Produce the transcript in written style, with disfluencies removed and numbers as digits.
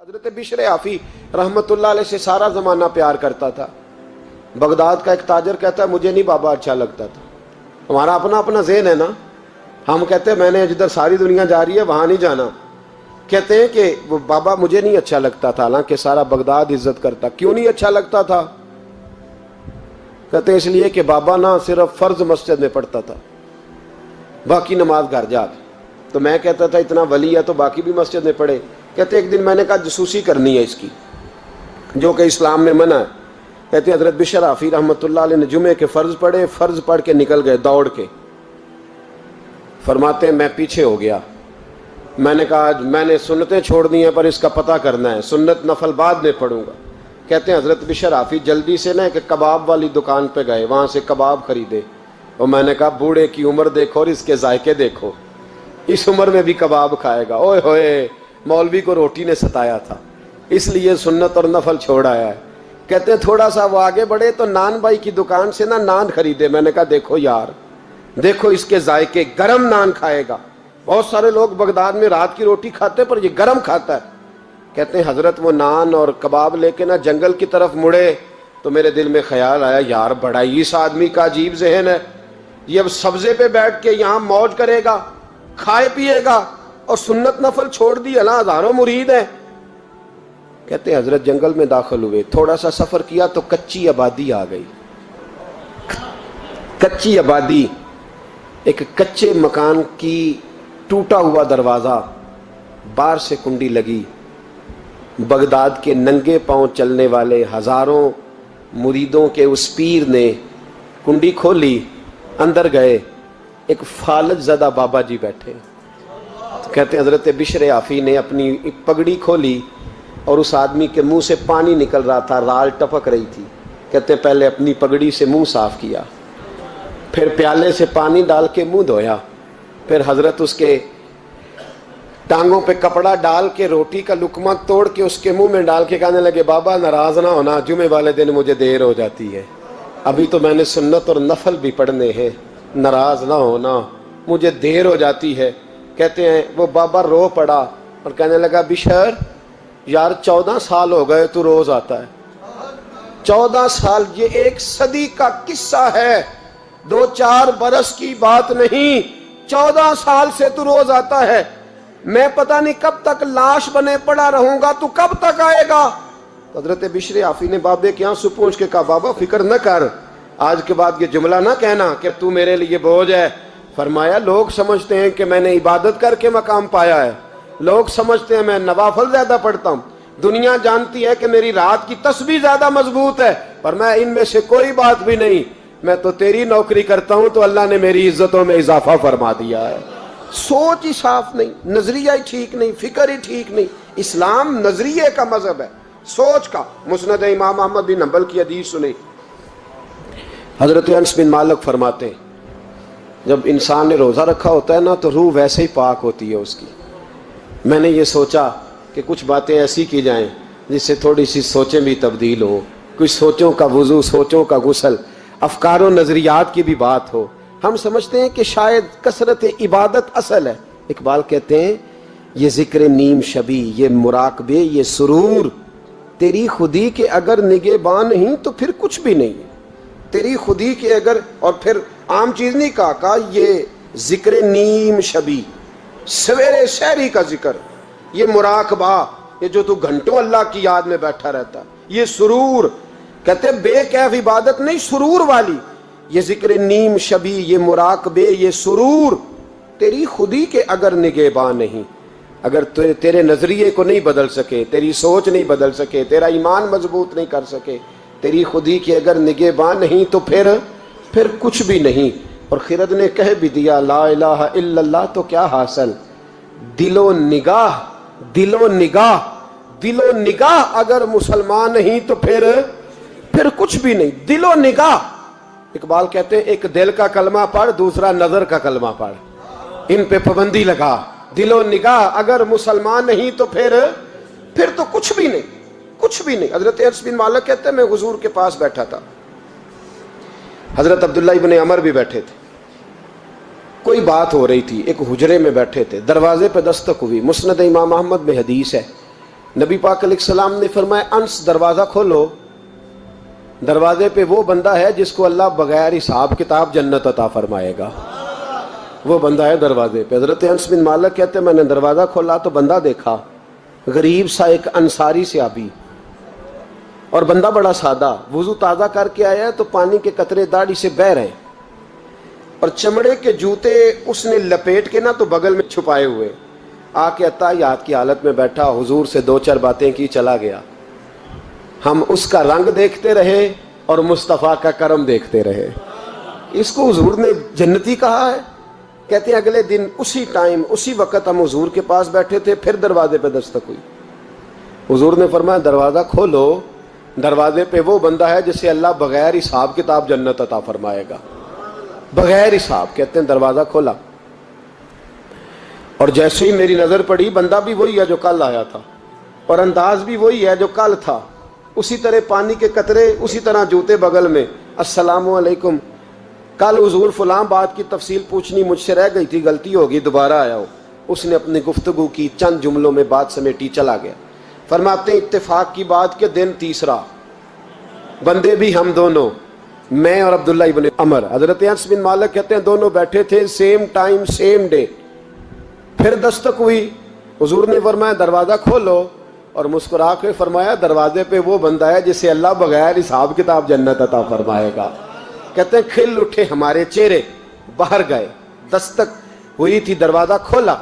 حضرت بشر آفی رحمت اللہ علیہ سے سارا زمانہ پیار کرتا تھا۔ بغداد کا ایک تاجر کہتا ہے مجھے نہیں بابا اچھا لگتا تھا۔ ہمارا اپنا اپنا ذہن ہے نا، ہم کہتے ہیں میں نے جدھر ساری دنیا جا رہی ہے وہاں نہیں جانا، کہتے ہیں کہ وہ بابا مجھے نہیں اچھا لگتا تھا، حالانکہ سارا بغداد عزت کرتا۔ کیوں نہیں اچھا لگتا تھا؟ کہتے ہیں اس لیے کہ بابا نہ صرف فرض مسجد میں پڑھتا تھا، باقی نماز گھر جا کے۔ تو میں کہتا تھا اتنا ولی ہے تو باقی بھی مسجد میں پڑھے۔ کہتے ایک دن میں نے کہا جسوسی کرنی ہے اس کی، جو کہ اسلام میں منع ہے۔ کہتے ہیں حضرت بشر آفی رحمۃ اللہ علیہ نے جمعے کے فرض پڑھے، فرض پڑھ کے نکل گئے دوڑ کے۔ فرماتے ہیں میں پیچھے ہو گیا، میں نے کہا میں نے سنتیں چھوڑ دی ہیں پر اس کا پتہ کرنا ہے، سنت نفل بعد میں پڑھوں گا۔ کہتے ہیں حضرت بشر آفی جلدی سے نا ایک کباب والی دکان پہ گئے، وہاں سے کباب خریدے، اور میں نے کہا بوڑھے کی عمر دیکھو اور اس کے ذائقے دیکھو، اس عمر میں بھی کباب کھائے گا۔ اوئے ہوئے، مولوی کو روٹی نے ستایا تھا، اس لیے سنت اور نفل چھوڑ آیا ہے۔ کہتے ہیں تھوڑا سا وہ آگے بڑھے تو نان بھائی کی دکان سے نا نان خریدے۔ میں نے کہا دیکھو یار، دیکھو اس کے ذائقے، گرم نان کھائے گا۔ بہت سارے لوگ بغداد میں رات کی روٹی کھاتے پر یہ گرم کھاتا ہے۔ کہتے ہیں حضرت وہ نان اور کباب لے کے نا جنگل کی طرف مڑے تو میرے دل میں خیال آیا یار بڑا ہی اس آدمی کا عجیب ذہن ہے، یہ اب سبزے پہ بیٹھ کے یہاں موج کرے گا، کھائے پیے گا، اور سنت نفل چھوڑ دی، اللہ ہزاروں مرید ہیں۔ کہتے ہیں حضرت جنگل میں داخل ہوئے، تھوڑا سا سفر کیا تو کچی آبادی آ گئی۔ کچی آبادی، ایک کچے مکان کی ٹوٹا ہوا دروازہ، باہر سے کنڈی لگی۔ بغداد کے ننگے پاؤں چلنے والے ہزاروں مریدوں کے اس پیر نے کنڈی کھولی، اندر گئے، ایک فالج زدہ بابا جی بیٹھے۔ کہتے ہیں حضرت بشر آفی نے اپنی پگڑی کھولی اور اس آدمی کے منہ سے پانی نکل رہا تھا، رال ٹپک رہی تھی۔ کہتے ہیں پہلے اپنی پگڑی سے منہ صاف کیا، پھر پیالے سے پانی ڈال کے منہ دھویا، پھر حضرت اس کے ٹانگوں پہ کپڑا ڈال کے روٹی کا لقمہ توڑ کے اس کے منہ میں ڈال کے کہنے لگے بابا ناراض نہ ہونا، جمعے والے دن مجھے دیر ہو جاتی ہے، ابھی تو میں نے سنت اور نفل بھی پڑھنے ہیں، ناراض نہ ہونا، مجھے دیر ہو جاتی ہے۔ کہتے ہیں وہ بابا رو پڑا اور کہنے لگا بشر یار 14 سال ہو گئے تو روز آتا ہے، 14 سال، یہ 1 صدی کا قصہ ہے، 2-4 برس کی بات نہیں، 14 سال سے تو روز آتا ہے، میں پتہ نہیں کب تک لاش بنے پڑا رہوں گا، تو کب تک آئے گا؟ حضرت بشر آفی نے بابے کے یہاں سے پوچھ کے کہا بابا فکر نہ کر، آج کے بعد یہ جملہ نہ کہنا کہ تو میرے لیے بوجھ ہے۔ فرمایا لوگ سمجھتے ہیں کہ میں نے عبادت کر کے مقام پایا ہے، لوگ سمجھتے ہیں میں نوافل زیادہ پڑھتا ہوں، دنیا جانتی ہے کہ میری رات کی تسبیح زیادہ مضبوط ہے، پر میں ان میں سے کوئی بات بھی نہیں، میں تو تیری نوکری کرتا ہوں تو اللہ نے میری عزتوں میں اضافہ فرما دیا ہے۔ سوچ ہی صاف نہیں، نظریہ ہی ٹھیک نہیں، فکر ہی ٹھیک نہیں۔ اسلام نظریے کا مذہب ہے، سوچ کا۔ مسند امام احمد بن حنبل کی حدیث سنیں، حضرت انس بن مالک فرماتے ہیں جب انسان نے روزہ رکھا ہوتا ہے نا تو روح ویسے ہی پاک ہوتی ہے اس کی۔ میں نے یہ سوچا کہ کچھ باتیں ایسی کی جائیں جس سے تھوڑی سی سوچیں بھی تبدیل ہو، کچھ سوچوں کا وضو، سوچوں کا غسل، افکار و نظریات کی بھی بات ہو۔ ہم سمجھتے ہیں کہ شاید کثرت عبادت اصل ہے۔ اقبال کہتے ہیں یہ ذکر نیم شبی، یہ مراقبے، یہ سرور، تیری خودی کے اگر نگہباں نہیں تو پھر کچھ بھی نہیں ہے، تیری خودی کے اگر، اور پھر عام چیز نہیں کہا یہ ذکر نیم شبی، سویرے سحری کا ذکر، یہ مراقبہ، یہ جو تو گھنٹوں اللہ کی یاد میں بیٹھا رہتا، یہ سرور، کہتے بے کیف عبادت نہیں، سرور والی، یہ ذکر نیم شبی، یہ مراقبے، یہ سرور، تیری خودی کے اگر نگہباں نہیں، اگر تیرے نظریے کو نہیں بدل سکے، تیری سوچ نہیں بدل سکے، تیرا ایمان مضبوط نہیں کر سکے، تیری خودی کے اگر نگہباں نہیں تو پھر کچھ بھی نہیں۔ اور خرد نے کہہ بھی دیا لا الہ الا اللہ تو کیا حاصل، دل و نگاہ، دل و نگاہ، دل و نگاہ اگر مسلمان نہیں تو پھر کچھ بھی نہیں، دل و نگاہ۔ اقبال کہتے ہیں ایک دل کا کلمہ پڑھ، دوسرا نظر کا کلمہ پڑھ، ان پہ پابندی لگا۔ دل و نگاہ اگر مسلمان نہیں تو پھر تو کچھ بھی نہیں، کچھ بھی نہیں۔ حضرت انس بن مالک کہتے ہیں میں حضور کے پاس بیٹھا تھا، حضرت عبداللہ ابن عمر بھی بیٹھے تھے، کوئی بات ہو رہی تھی، ایک حجرے میں بیٹھے تھے، دروازے پہ دستک ہوئی۔ مسند امام احمد میں حدیث ہے نبی پاک علیہ السلام نے فرمایا انس دروازہ کھولو، دروازے پہ وہ بندہ ہے جس کو اللہ بغیر حساب کتاب جنت عطا فرمائے گا، وہ بندہ ہے دروازے پہ۔ حضرت انس بن مالک کہتے ہیں میں نے دروازہ کھولا تو بندہ دیکھا، غریب سا ایک انصاری صحابی، اور بندہ بڑا سادہ، وضو تازہ کر کے آیا ہے تو پانی کے قطرے داڑھی سے بہہ رہے ہیں، اور چمڑے کے جوتے اس نے لپیٹ کے نا تو بغل میں چھپائے ہوئے، آ کے عطیات کی حالت میں بیٹھا، حضور سے دو چار باتیں کی، چلا گیا۔ ہم اس کا رنگ دیکھتے رہے اور مصطفیٰ کا کرم دیکھتے رہے۔ اس کو حضور نے جنتی کہا ہے۔ کہتے ہیں اگلے دن اسی ٹائم اسی وقت ہم حضور کے پاس بیٹھے تھے، پھر دروازے پہ دستک ہوئی، حضور نے فرمایا دروازہ کھولو، دروازے پہ وہ بندہ ہے جسے اللہ بغیر حساب کتاب جنت عطا فرمائے گا، بغیر حساب۔ کہتے ہیں دروازہ کھولا، اور جیسے ہی میری نظر پڑی بندہ بھی وہی ہے جو کل آیا تھا، اور انداز بھی وہی ہے جو کل تھا، اسی طرح پانی کے قطرے، اسی طرح جوتے بغل میں، السلام علیکم، کل حضور فلاں بات کی تفصیل پوچھنی مجھ سے رہ گئی تھی، غلطی ہوگی، دوبارہ آیا ہو۔ اس نے اپنی گفتگو کی، چند جملوں میں بات سمیٹی، چلا گیا۔ فرماتے ہیں اتفاق کی بات کہ دن تیسرا، بندے بھی ہم دونوں، میں اور عبداللہ ابن عمر، حضرت انس بن مالک کہتے ہیں دونوں بیٹھے تھے، سیم ٹائم سیم ڈے۔ پھر دستک ہوئی، حضور نے فرمایا دروازہ کھولو، اور مسکرا کے فرمایا دروازے پہ وہ بندہ ہے جسے اللہ بغیر حساب کتاب جنت عطا فرمائے گا۔ کہتے ہیں کھل اٹھے ہمارے چہرے، باہر گئے، دستک ہوئی تھی، دروازہ کھولا،